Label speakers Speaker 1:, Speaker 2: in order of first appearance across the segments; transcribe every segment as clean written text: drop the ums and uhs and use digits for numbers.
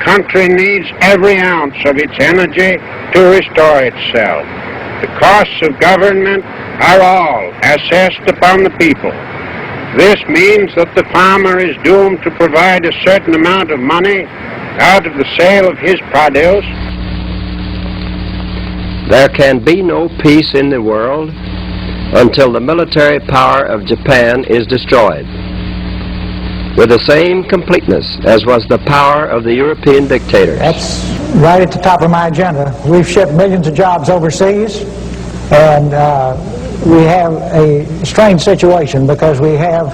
Speaker 1: country needs every ounce of its energy to restore itself. The costs of government are all assessed upon the people. This means that the farmer is doomed to provide a certain amount of money out of the sale of his produce.
Speaker 2: There can be no peace in the world until the military power of Japan is destroyed, with the same completeness as was the power of the European dictators.
Speaker 3: That's right at the top of my agenda. We've shipped millions of jobs overseas, and we have a strange situation because we have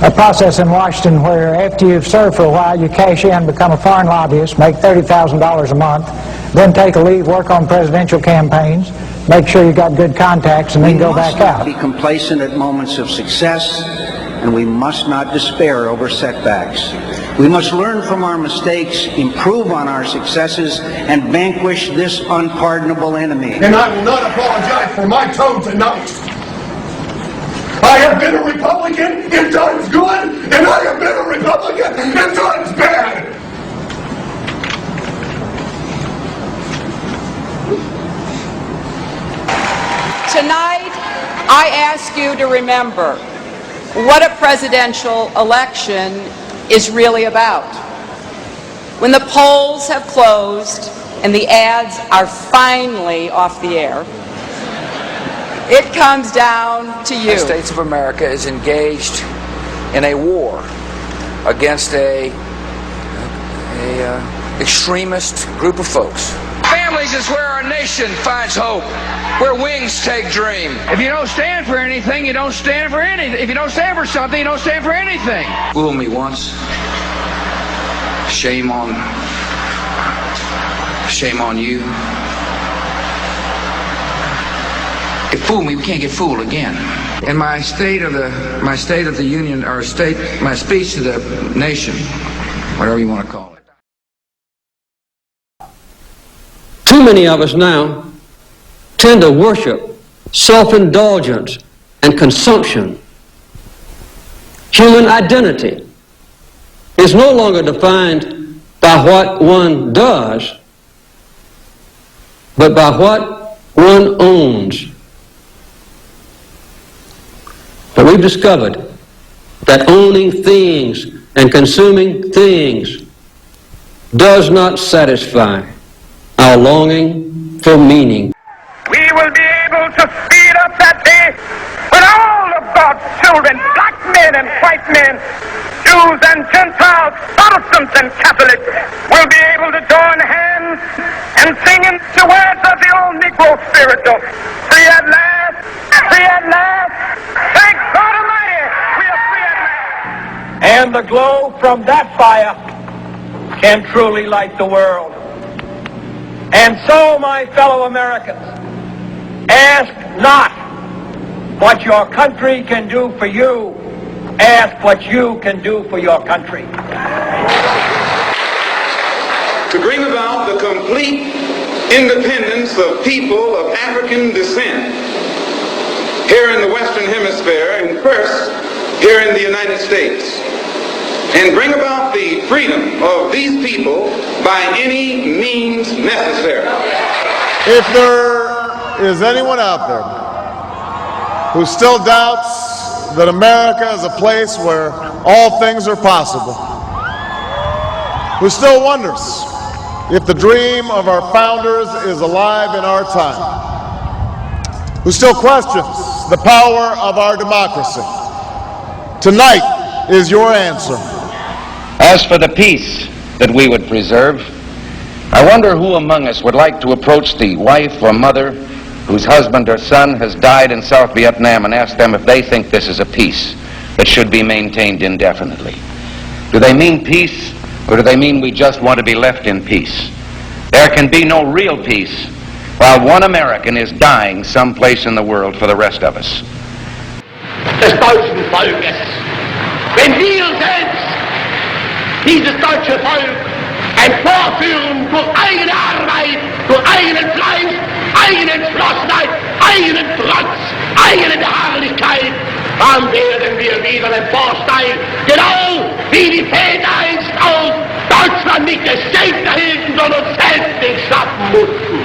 Speaker 3: a process in Washington where after you've served for a while, you cash in, become a foreign lobbyist, make $30,000 a month, then take a leave, work on presidential campaigns, make sure you got good contacts, and then go back out.
Speaker 4: We must not be complacent at moments of success, and we must not despair over setbacks. We must learn from our mistakes, improve on our successes, and vanquish this unpardonable enemy.
Speaker 5: And I will not apologize for my tone tonight. I have been a Republican in times good, and I have been a Republican in times bad.
Speaker 6: Tonight, I ask you to remember what a presidential election is really about. When the polls have closed and the ads are finally off the air, it comes down to you.
Speaker 7: The United States of America is engaged in a war against a extremist group of folks. Families is where our nation finds hope, where wings take dream. If you don't stand for anything, you don't stand for anything. If you don't stand for something, you don't stand for anything. Fool me once, shame on you. If fool me, we can't get fooled again. In my state of the union, or my speech to the nation, whatever you want to call it.
Speaker 8: Too many of us now tend to worship self-indulgence and consumption. Human identity is no longer defined by what one does, but by what one owns. But we've discovered that owning things and consuming things does not satisfy our longing for meaning.
Speaker 1: We will be able to speed up that day when all of God's children, black men and white men, Jews and Gentiles, Protestants and Catholics, will be able to join hands and sing in the words of the old Negro spiritual, free at last, free at last, thank God Almighty, we are free at last.
Speaker 3: And the glow from that fire can truly light the world. And so, my fellow Americans, ask not what your country can do for you, ask what you can do for your country.
Speaker 9: To bring about the complete independence of people of African descent here in the Western Hemisphere, and first here in the United States, and bring about the freedom of these people by any means necessary.
Speaker 5: If there is anyone out there who still doubts that America is a place where all things are possible, who still wonders if the dream of our founders is alive in our time, who still questions the power of our democracy, tonight is your answer.
Speaker 10: As for the peace that we would preserve, I wonder who among us would like to approach the wife or mother whose husband or son has died in South Vietnam and ask them if they think this is a peace that should be maintained indefinitely. Do they mean peace, or do they mean we just want to be left in peace? There can be no real peace while one American is dying someplace in the world for the rest of us.
Speaker 11: Des deutschen Volkes, wenn wir selbst dieses deutsche Volk emporführen durch eigene Arbeit, durch eigenen Fleiß, eigene Entschlossenheit, eigenen Trotz, eigene Beharrlichkeit, dann werden wir wieder emporsteigen, genau wie die Väter einst aus Deutschland dann nicht Geschenk erhielten, sondern uns selbst nicht schaffen mussten.